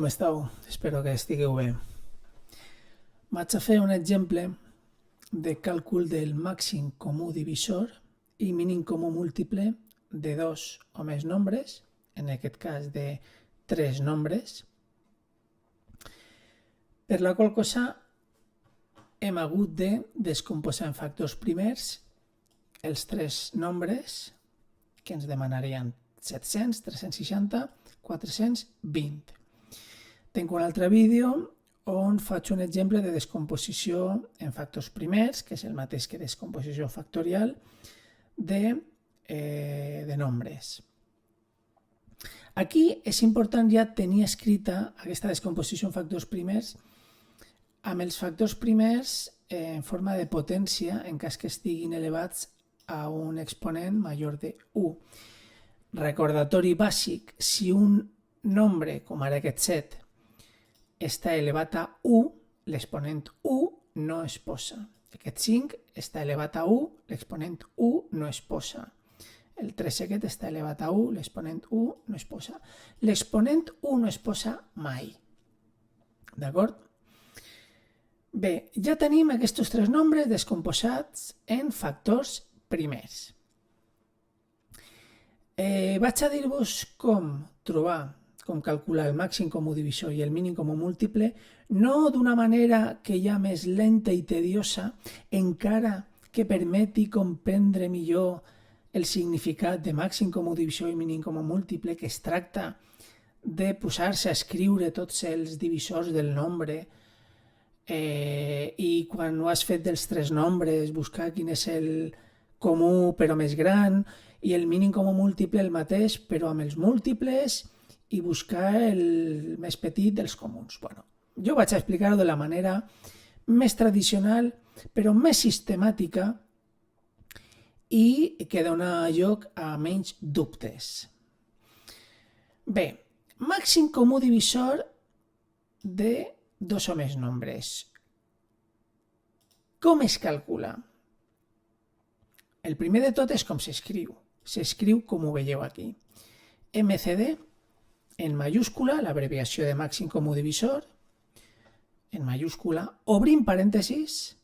com esteu? Espero que estigueu bé. Vaig a fer un exemple de càlcul del màxim comú divisor i mínim comú múltiple de dos o més nombres, en aquest cas de 3 nombres, per la qual cosa hem hagut de descomposar en factors primers els 3 nombres que ens demanarien 700, 360, 420. Tenc un altre vídeo on faig un exemple de descomposició en factors primers, que és el mateix que descomposició factorial de nombres. Aquí és important ja tenir escrita aquesta descomposició en factors primers amb els factors primers en forma de potència en cas que estiguin elevats a un exponent major de 1. Recordatori bàsic, si un nombre, com ara aquest 7, està elevat a 1, l'exponent 1 no es posa. Aquest 5 està elevat a 1, l'exponent 1 no es posa. El 3 aquest està elevat a 1, l'exponent 1 no es posa. L'exponent 1 no es posa mai. D'acord? Bé, ja tenim aquests 3 nombres descomposats en factors primers. Vaig a dir-vos com trobar, com calcular el màxim comú divisor i el mínim comú múltiple, no d'una manera que ja més lenta i tediosa, encara que permeti comprendre millor el significat de màxim comú divisor i mínim comú múltiple, que es tracta de posar-se a escriure tots els divisors del nombre i quan ho has fet dels 3 nombres buscar quin és el comú però més gran i el mínim comú múltiple el mateix però amb els múltiples i buscar el més petit dels comuns. Bueno, jo vaig a explicar-ho de la manera més tradicional però més sistemàtica i que dona lloc a menys dubtes. Bé, màxim comú divisor de 2 o més nombres. Com es calcula? El primer de tot és com s'escriu. S'escriu com ho veieu aquí. MCD, en mayúscula, l'abreviació de màxim comú divisor, en mayúscula, obrim parèntesis,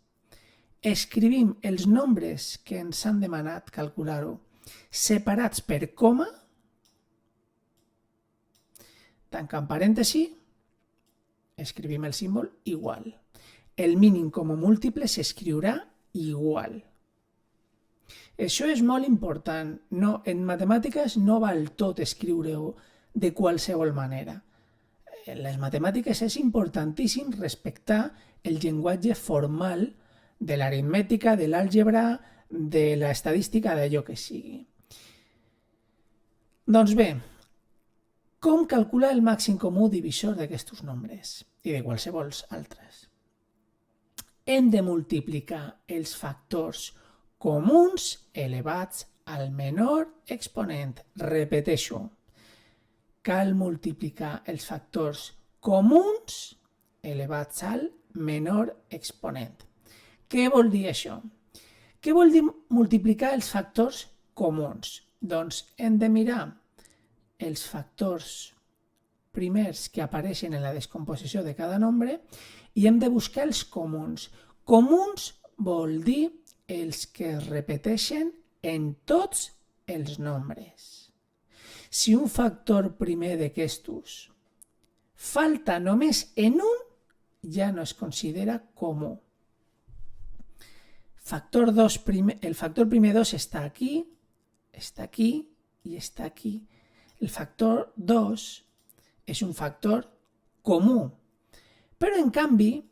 escrivim els nombres que ens han demanat calcular-ho separats per coma, tancant parèntesi, escrivim el símbol igual. El mínim comú múltiple s'escriurà igual. Això és molt important. No, en matemàtiques no val tot escriure-ho de qualsevol manera. En les matemàtiques és importantíssim respectar el llenguatge formal de l'aritmètica, de l'àlgebra, de l'estadística, d'allò que sigui. Doncs bé, com calcular el màxim comú divisor d'aquests nombres i de qualsevols altres? Hem de multiplicar els factors comuns elevats al menor exponent. Repeteixo, cal multiplicar els factors comuns elevats al menor exponent. Què vol dir això? Què vol dir multiplicar els factors comuns? Doncs hem de mirar els factors primers que apareixen en la descomposició de cada nombre i hem de buscar els comuns. Comuns vol dir els que es repeteixen en tots els nombres. Si un factor primer d'aquestos falta només en un, ja no es considera comú. El factor primer 2 està aquí i està aquí. El factor 2 és un factor comú, però en canvi,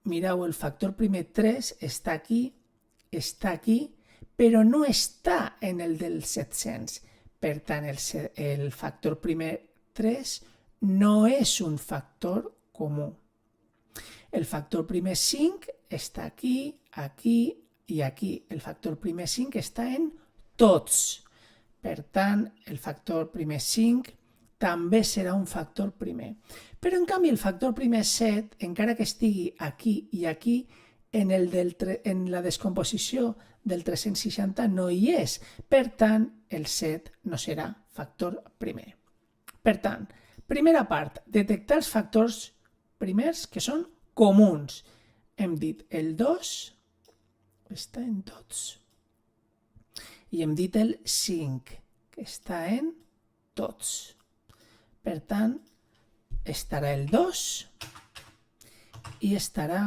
mireu, el factor primer 3 està aquí, però no està en el del 700. Per tant, el factor primer 3 no és un factor comú. El factor primer 5 està aquí, aquí i aquí. El factor primer 5 està en tots. Per tant, el factor primer 5 també serà un factor primer. Però, en canvi, el factor primer 7, encara que estigui aquí i aquí, en la descomposició del 360 no hi és. Per tant, el 7 no serà factor primer. Per tant, Primera part, detectar els factors primers que són comuns. Hem dit el 2 està en tots. I hem dit el 5, que està en tots. Per tant, estarà el 2 i estarà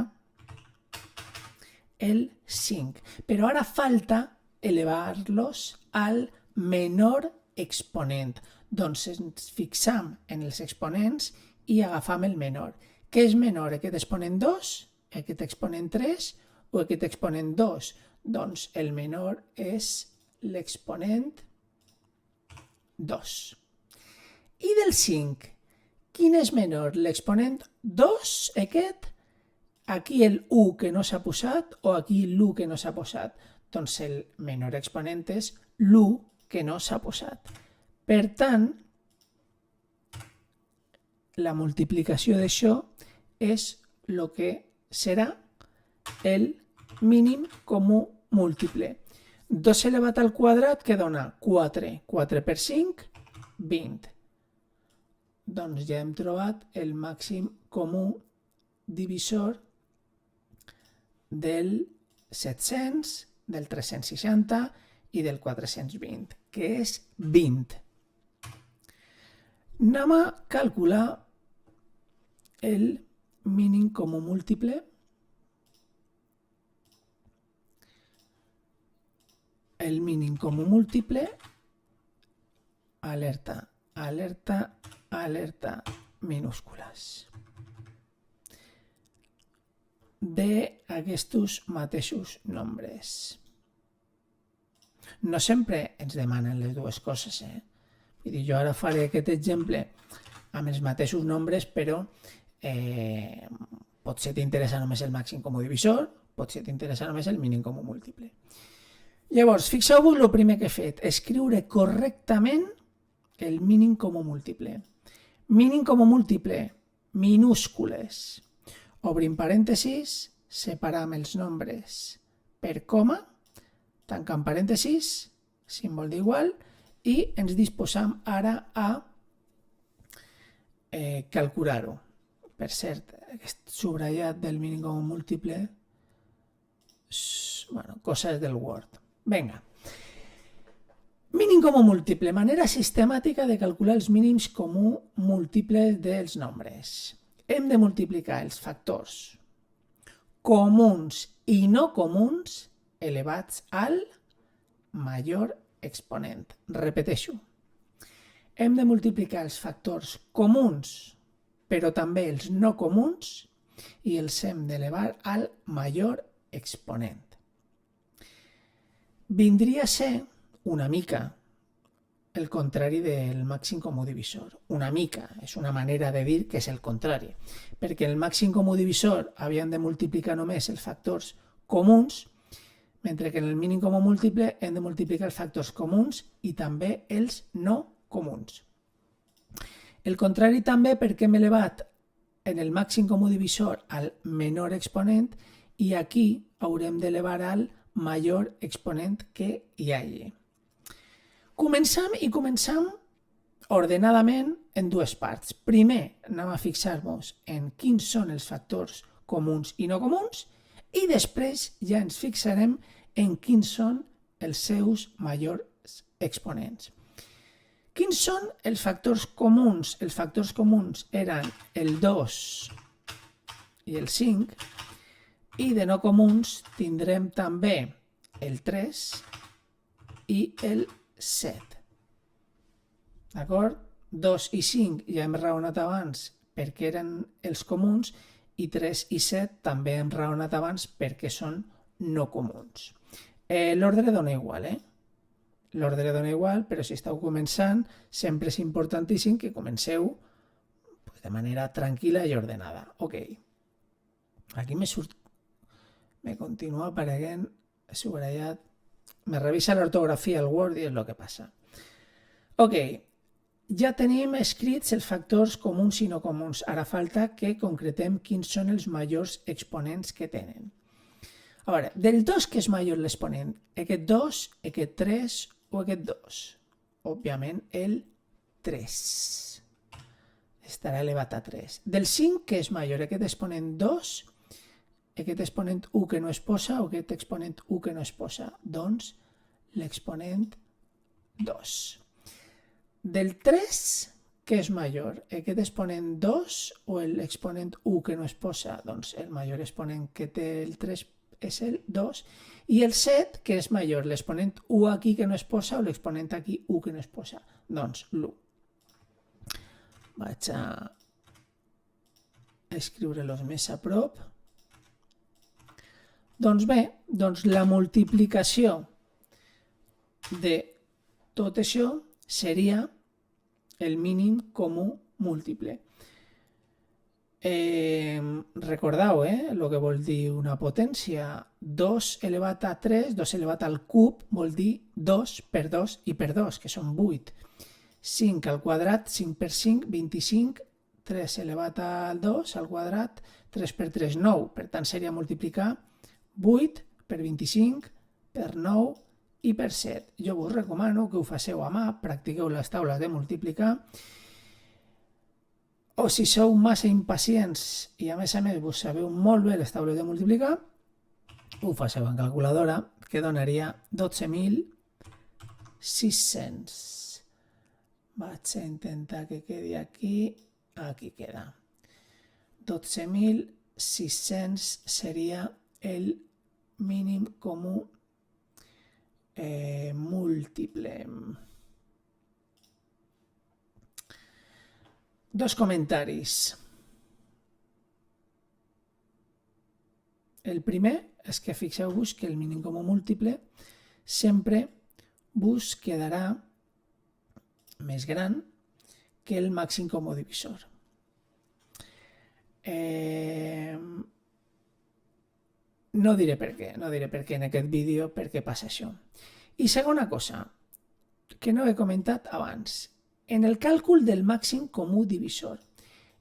el 5. Però ara falta elevar-los al menor exponent. Doncs ens fixam en els exponents i agafam el menor. Què és menor, aquest exponent 2, aquest exponent 3 o aquest exponent 2? Doncs el menor és l'exponent 2. I del 5, quin és menor? L'exponent 2, aquest? Aquí el 1 que no s'ha posat o aquí l'1 que no s'ha posat? Doncs el menor exponent és l'1 que no s'ha posat. Per tant, la multiplicació d'això és el que serà el mínim comú múltiple. 2 elevat al quadrat que dona 4. 4 per 5, 20. Doncs ja hem trobat el màxim comú divisor del 700, del 360 i del 420, que és 20. Anem a calcular el mínim comú múltiple. El mínim comú múltiple, alerta, alerta, alerta minúscules, d'aquests mateixos nombres. No sempre ens demanen les dues coses, Vull dir, jo ara faré aquest exemple amb els mateixos nombres, però potser t'interessa només el màxim comú divisor, potser t'interessa només el mínim comú múltiple. Llavors, fixeu-vos el primer que he fet, escriure correctament el mínim comú múltiple. Mínim comú múltiple, minúscules. Obrim parèntesis, separam els nombres per coma, tancam parèntesis, símbol d'igual, i ens disposam ara a calcular-ho. Per cert, aquest subratllat del mínim comú múltiple, bueno, coses del Word. Vinga. Mínim comú múltiple, manera sistemàtica de calcular els mínims comú múltiples dels nombres. Hem de multiplicar els factors comuns i no comuns elevats al major exponent. Repeteixo. Hem de multiplicar els factors comuns, però també els no comuns, i els hem d'elevar al major exponent. Vindria a ser una mica el contrari del màxim comú divisor. Una mica, és una manera de dir que és el contrari. Perquè el màxim comú divisor havíem de multiplicar només els factors comuns, mentre que en el mínim comú múltiple hem de multiplicar els factors comuns i també els no comuns. El contrari també perquè hem elevat en el màxim comú divisor al menor exponent i aquí haurem d'elevar al major exponent que hi hagi. Començam ordenadament en dues parts. Primer anem a fixar-nos en quins són els factors comuns i no comuns i després ja ens fixarem en quins són els seus majors exponents. Quins són els factors comuns? Els factors comuns eren el 2 i el 5 i de no comuns tindrem també el 3 i el 7. D'acord? 2 i 5 ja hem raonat abans perquè eren els comuns i 3 i 7 també hem raonat abans perquè són no comuns. L'ordre dona igual, L'ordre dona igual, però si esteu començant sempre és importantíssim que comenceu de manera tranquil·la i ordenada. Ok. Aquí me continua apareixent subratllat. Me revisa l'ortografia al Word i és el que passa. Ok. Ja tenim escrits els factors comuns i no comuns. Ara falta que concretem quins són els majors exponents que tenen. A veure, del 2 que és major l'exponent? Aquest 2, aquest 3 o aquest 2? Òbviament el 3. estarà elevat a 3. Del 5, què és major? Aquest exponent 2, aquest exponent 1 que no es posa o aquest exponent 1 que no es posa? Doncs l'exponent 2. Del 3, què és major? Aquest exponent 2 o l'exponent 1 que no es posa? Doncs el major exponent que té el 3 és el 2. I el 7, què és major? L'exponent 1 aquí que no es posa o l'exponent aquí 1 que no es posa? Doncs l'1. Vaig a escriure-los més a prop. Doncs bé, la multiplicació de tot això seria el mínim comú múltiple. Recordeu el que vol dir una potència. 2 elevat a 3, 2 elevat al cub, vol dir 2 per 2 i per 2, que són 8. 5 al quadrat, 5 per 5, 25, 3 elevat al 2 al quadrat, 3 per 3, 9. Per tant, seria multiplicar 8 per 25 per 9 i per 7. Jo us recomano que ho faceu a mà, practiqueu les taules de multiplicar, o si sou massa impacients i a més vos sabeu molt bé les taules de multiplicar, ho faceu en calculadora, que donaria 12.600. Vaig a intentar que quedi aquí. Aquí queda. 12.600 seria el mínim comú múltiple. Dos comentaris. El primer és que fixeu-vos que el mínim comú múltiple sempre vos quedarà més gran que el màxim comú divisor. No diré per què en aquest vídeo per què passa això. I segona cosa, que no he comentat abans, en el càlcul del màxim comú divisor.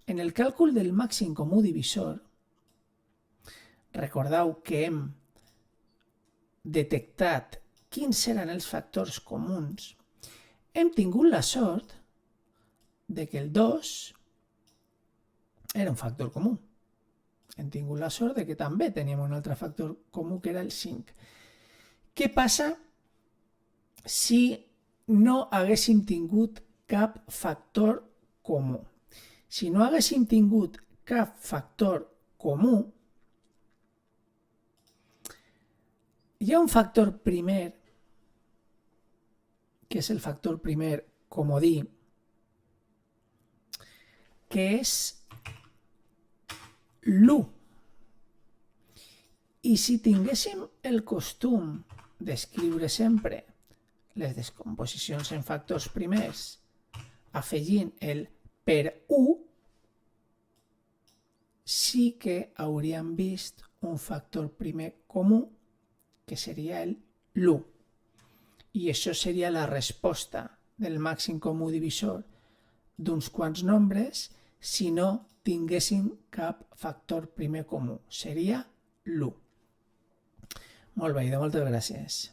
En el càlcul del màxim comú divisor, recordeu que hem detectat quins seran els factors comuns. Hem tingut la sort de que el 2 era un factor comú. Hem tingut la sort de que també teníem un altre factor comú que era el 5. Què passa si no haguéssim tingut cap factor comú? Si no haguéssim tingut cap factor comú, hi ha un factor primer, que és el factor primer comodí, que és l'1. I si tinguéssim el costum d'escriure sempre les descomposicions en factors primers afegint el per 1, sí que hauríem vist un factor primer comú, que seria el l'1. I això seria la resposta del màxim comú divisor d'uns quants nombres si no tinguéssim cap factor primer comú. Seria l'1. Molt bé, moltes gràcies.